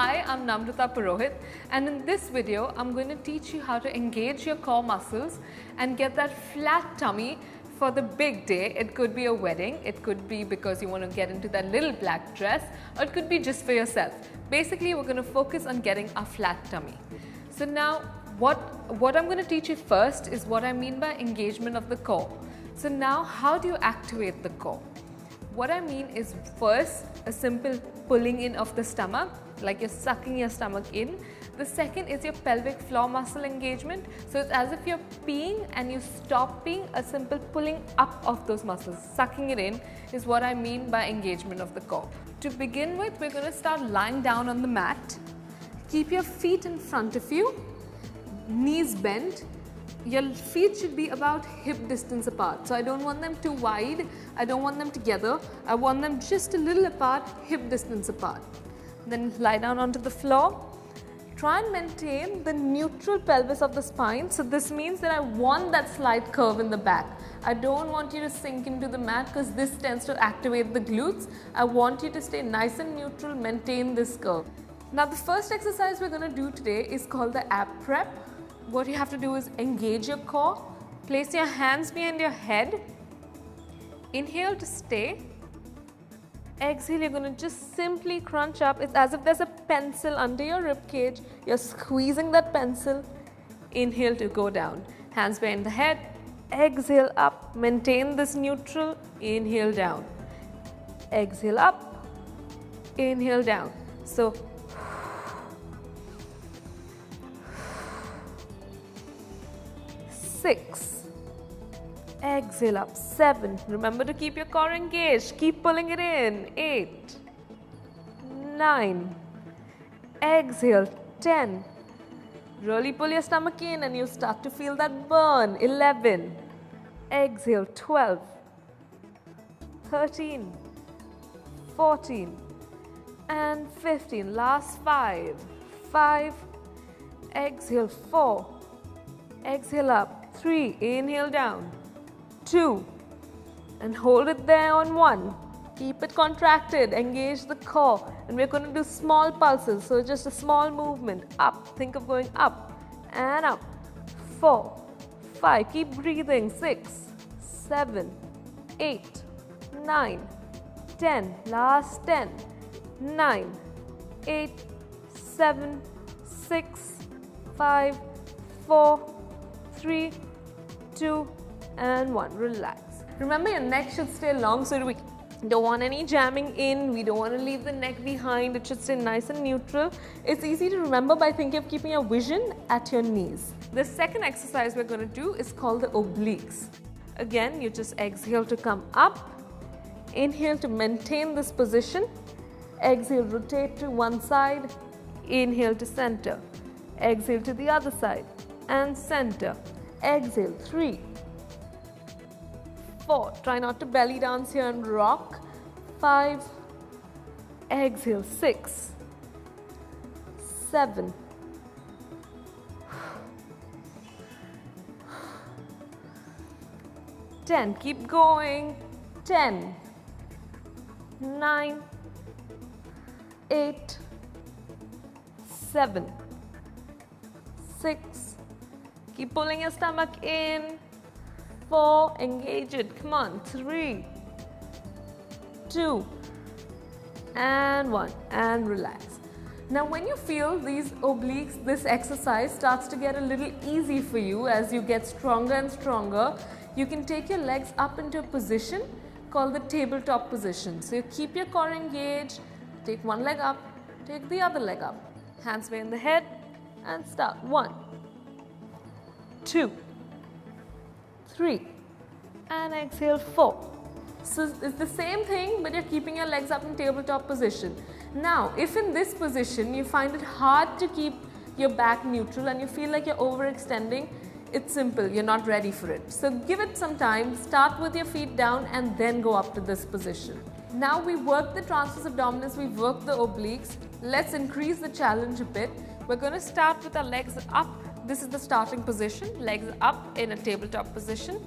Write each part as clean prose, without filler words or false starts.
Hi, I'm Namrata Purohit, and in this video I'm going to teach you how to engage your core muscles and get that flat tummy for the big day. It could be a wedding, it could be because you want to get into that little black dress, or it could be just for yourself. Basically, we're going to focus on getting a flat tummy. So now what I'm going to teach you first is what I mean by engagement of the core. So now how do you activate the core? What I mean is, first, a simple pulling in of the stomach, like you're sucking your stomach in. The second is your pelvic floor muscle engagement. So it's as if you're peeing and you stop peeing, a simple pulling up of those muscles, sucking it in is what I mean by engagement of the core. To begin with, we're going to start lying down on the mat. Keep your feet in front of you, knees bent. Your feet should be about hip distance apart. So I don't want them too wide, I don't want them together, I want them just a little apart, hip distance apart. Then lie down onto the floor. Try and maintain the neutral pelvis of the spine. So this means that I want that slight curve in the back. I don't want you to sink into the mat because this tends to activate the glutes. I want you to stay nice and neutral, maintain this curve. Now the first exercise we're going to do today is called the ab prep. What you have to do is engage your core, place your hands behind your head, inhale to stay, exhale, you're going to just simply crunch up. It's as if there's a pencil under your rib cage, you're squeezing that pencil, inhale to go down, hands behind the head, exhale up, maintain this neutral, inhale down, exhale up, inhale down. So 6, exhale up, 7, remember to keep your core engaged, keep pulling it in, 8, 9, exhale, 10, really pull your stomach in and you start to feel that burn, 11, exhale, 12, 13, 14 and 15, last 5, 5, exhale, 4, exhale up, 3, inhale down, 2 and hold it there on 1, keep it contracted, engage the core, and we're going to do small pulses, so just a small movement, up, think of going up and up, 4, 5, keep breathing, 6, 7, 8, 9, 10, last 10, 9, 8, 7, 6, 5, 4, 3, 2 and 1. Relax. Remember, your neck should stay long, so we don't want any jamming in, we don't want to leave the neck behind, it should stay nice and neutral. It's easy to remember by thinking of keeping your vision at your knees. The second exercise we're going to do is called the obliques. Again, you just exhale to come up, inhale to maintain this position, exhale, rotate to one side, inhale to center, exhale to the other side and center, exhale, 3, 4, try not to belly dance here and rock, 5, exhale, 6, 7, 10, keep going, 10, 9, 8, 7, 6, keep pulling your stomach in, 4, engage it, come on, 3, 2 and 1 and relax. Now when you feel these obliques, this exercise starts to get a little easy for you as you get stronger and stronger, you can take your legs up into a position called the tabletop position. So you keep your core engaged, take one leg up, take the other leg up, hands behind the head and start. 1, 2, 3 and exhale, 4. So it's the same thing, but you're keeping your legs up in tabletop position. Now if in this position you find it hard to keep your back neutral and you feel like you're overextending, it's simple, you're not ready for it. So give it some time, start with your feet down and then go up to this position. Now we worked the transverse abdominis, we've worked the obliques. Let's increase the challenge a bit. We're going to start with our legs up. This is the starting position, legs up in a tabletop position.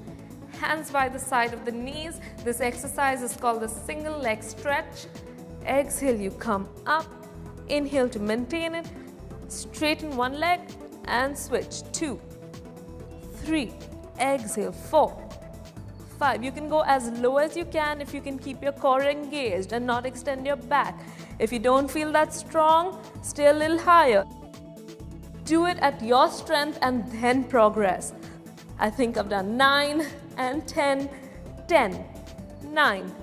Hands by the side of the knees. This exercise is called the single leg stretch. Exhale, you come up, Inhale to maintain it. Straighten one leg and switch. 2, 3, exhale. 4, 5. You can go as low as you can if you can keep your core engaged and not extend your back. If you don't feel that strong, stay a little higher. Do it at your strength and then progress. I think I've done 9 and 10, 10, 9,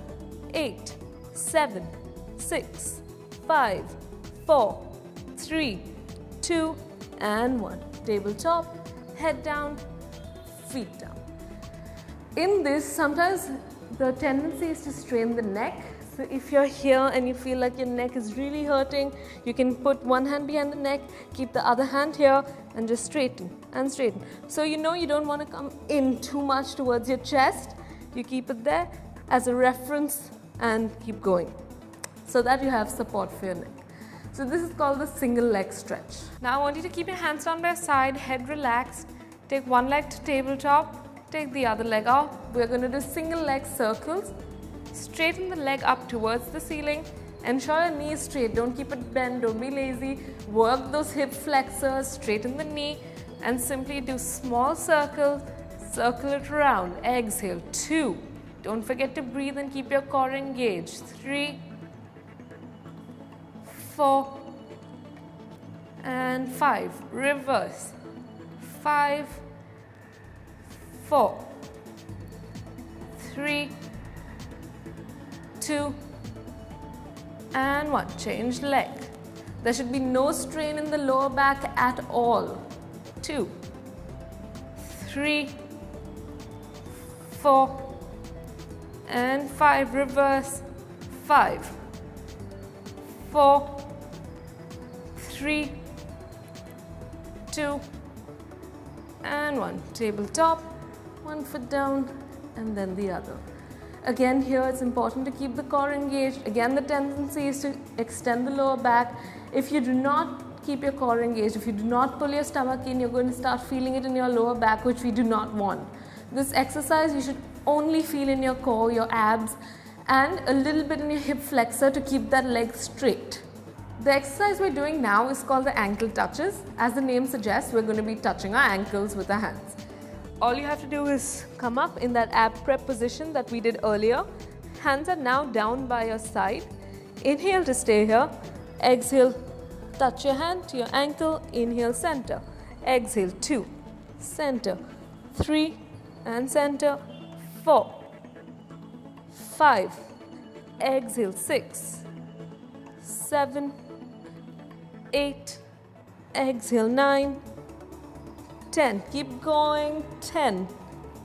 8, 7, 6, 5, 4, 3, 2, and 1. Tabletop, head down, feet down. In this, sometimes the tendency is to strain the neck. So if you're here and you feel like your neck is really hurting, you can put one hand behind the neck, keep the other hand here, and just straighten and straighten. So you know you don't want to come in too much towards your chest. You keep it there as a reference and keep going so that you have support for your neck. So this is called the single leg stretch. Now I want you to keep your hands down by your side, head relaxed. Take one leg to tabletop, take the other leg out. We're going to do single leg circles. Straighten the leg up towards the ceiling. Ensure your knee is straight. Don't keep it bent. Don't be lazy. Work those hip flexors. Straighten the knee and simply do small circles. Circle it around. Exhale. 2. Don't forget to breathe and keep your core engaged. 3, 4, and 5. Reverse. 5, 4, 3, 2, and 1. Change leg. There should be no strain in the lower back at all. 2, 3, 4, and 5. Reverse. 5, 4, 3, 2, and 1. Tabletop, one foot down and then the other. Again, here it's important to keep the core engaged. Again, the tendency is to extend the lower back. If you do not keep your core engaged, if you do not pull your stomach in, you're going to start feeling it in your lower back, which we do not want. This exercise you should only feel in your core, your abs, and a little bit in your hip flexor to keep that leg straight. The exercise we're doing now is called the ankle touches. As the name suggests, we're going to be touching our ankles with our hands. All you have to do is come up in that ab prep position that we did earlier. Hands are now down by your side. Inhale to stay here. Exhale, touch your hand to your ankle. Inhale, center. Exhale, 2, center, 3, and center, 4, 5. Exhale, 6, 7, 8. Exhale, 9. 10. Keep going. 10.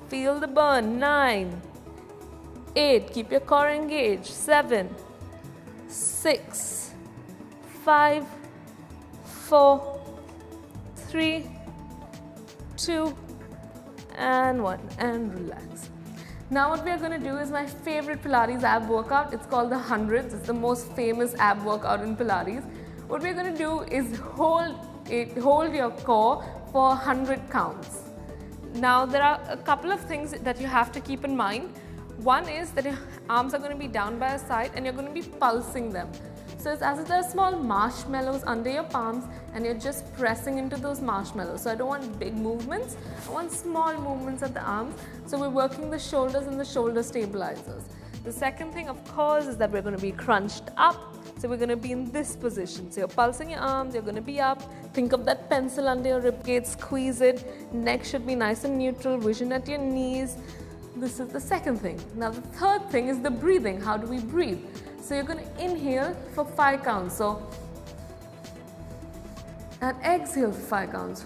Feel the burn. 9. 8. Keep your core engaged. 7. 6. 5. 4. 3. 2. And 1. And relax. Now what we are going to do is my favorite Pilates ab workout. It's called the hundreds. It's the most famous ab workout in Pilates. What we're going to do is hold your core for 100 counts. Now there are a couple of things that you have to keep in mind. One is that your arms are going to be down by your side and you're going to be pulsing them. So it's as if there are small marshmallows under your palms and you're just pressing into those marshmallows. So I don't want big movements, I want small movements at the arms. So we're working the shoulders and the shoulder stabilizers. The second thing, of course, is that we're going to be crunched up. So we're going to be in this position. So you're pulsing your arms, you're going to be up. Think of that pencil under your ribcage, squeeze it. Neck should be nice and neutral, vision at your knees. This is the second thing. Now the third thing is the breathing. How do we breathe? So you're going to inhale for 5 counts. So, and exhale for 5 counts.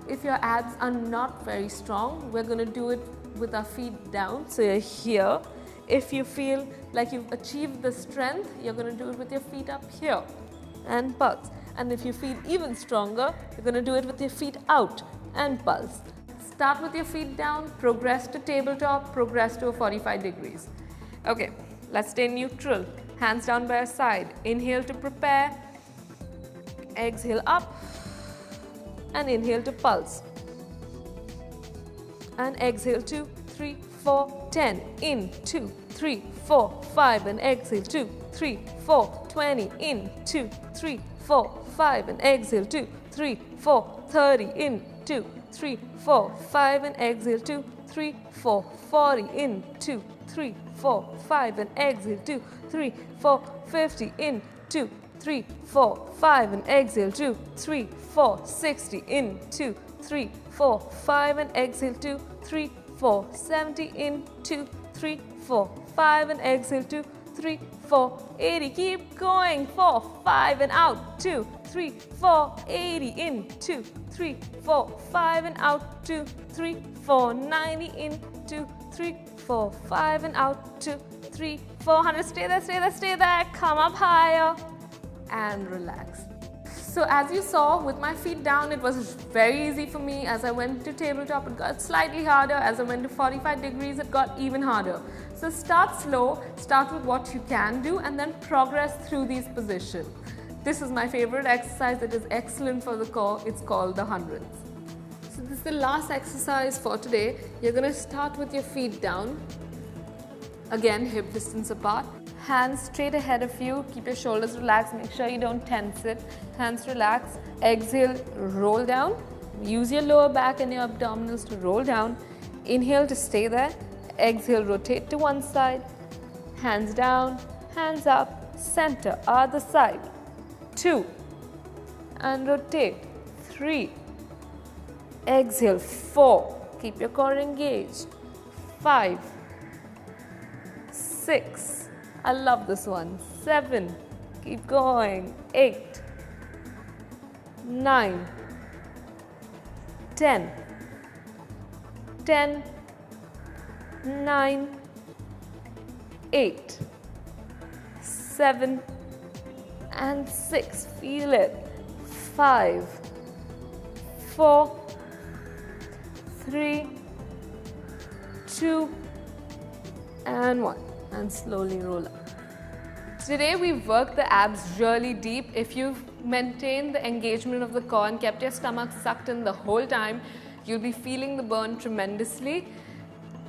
If your abs are not very strong, we're going to do it with our feet down. So you're here. If you feel like you've achieved the strength, you're going to do it with your feet up here and pulse. And if you feel even stronger, you're going to do it with your feet out and pulse. Start with your feet down, progress to tabletop, progress to a 45 degrees. Okay, let's stay neutral. Hands down by your side. Inhale to prepare. Exhale up. And inhale to pulse. And exhale 2, 3, 4, 10, in, 2, 3, 4, 5 and exhale, 2, 3, 4, 20, in, 2, 3, 4, 5 and exhale, 2, 3, 4, 30, in, 2, 3, 4, 5 and exhale, 2, 3, 4, 40, in, 2, 3, 4, 5 and exhale, 2, 3, 4, 50, in, 2, 3, 4, 5 and exhale, 2, 3, 4, 60, in, 2, 3, 4, 5 and exhale, 2, 3, 4, 70, in, 2, 3, 4, 5 and exhale, 2, 3, 4, 80, keep going, 4, 5 and out, 2, 3, 4, 80, in, 2, 3, 4, 5 and out, 2, 3, 4, 90, in, 2, 3, 4, 5 and out, 2, 3, 400, stay there, stay there, stay there, come up higher and relax. So as you saw, with my feet down, it was very easy for me. As I went to tabletop, it got slightly harder. As I went to 45 degrees, it got even harder. So start slow, start with what you can do, and then progress through these positions. This is my favorite exercise. It is excellent for the core. It's called the hundreds. So this is the last exercise for today. You're going to start with your feet down. Again, hip distance apart. Hands straight ahead of you. Keep your shoulders relaxed. Make sure you don't tense it. Hands relaxed. Exhale, roll down. Use your lower back and your abdominals to roll down. Inhale to stay there. Exhale, rotate to one side. Hands down, hands up, center, other side. 2. And rotate. 3. Exhale, 4. Keep your core engaged. 5. 6. I love this one. 7. Keep going. 8. 9. 10. 10. 9. 8. 7. And 6. Feel it. 5. 4. 3. 2. And 1. And slowly roll up. Today we've worked the abs really deep. If you've maintained the engagement of the core and kept your stomach sucked in the whole time, you'll be feeling the burn tremendously.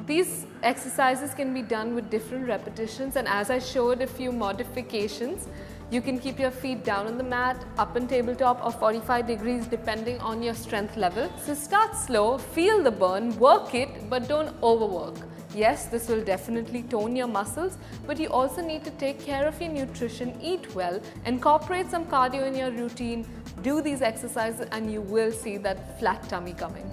These exercises can be done with different repetitions, and as I showed a few modifications, you can keep your feet down on the mat, up in tabletop or 45 degrees depending on your strength level. So start slow, feel the burn, work it, but don't overwork. Yes, this will definitely tone your muscles, but you also need to take care of your nutrition, eat well, incorporate some cardio in your routine, do these exercises, and you will see that flat tummy coming.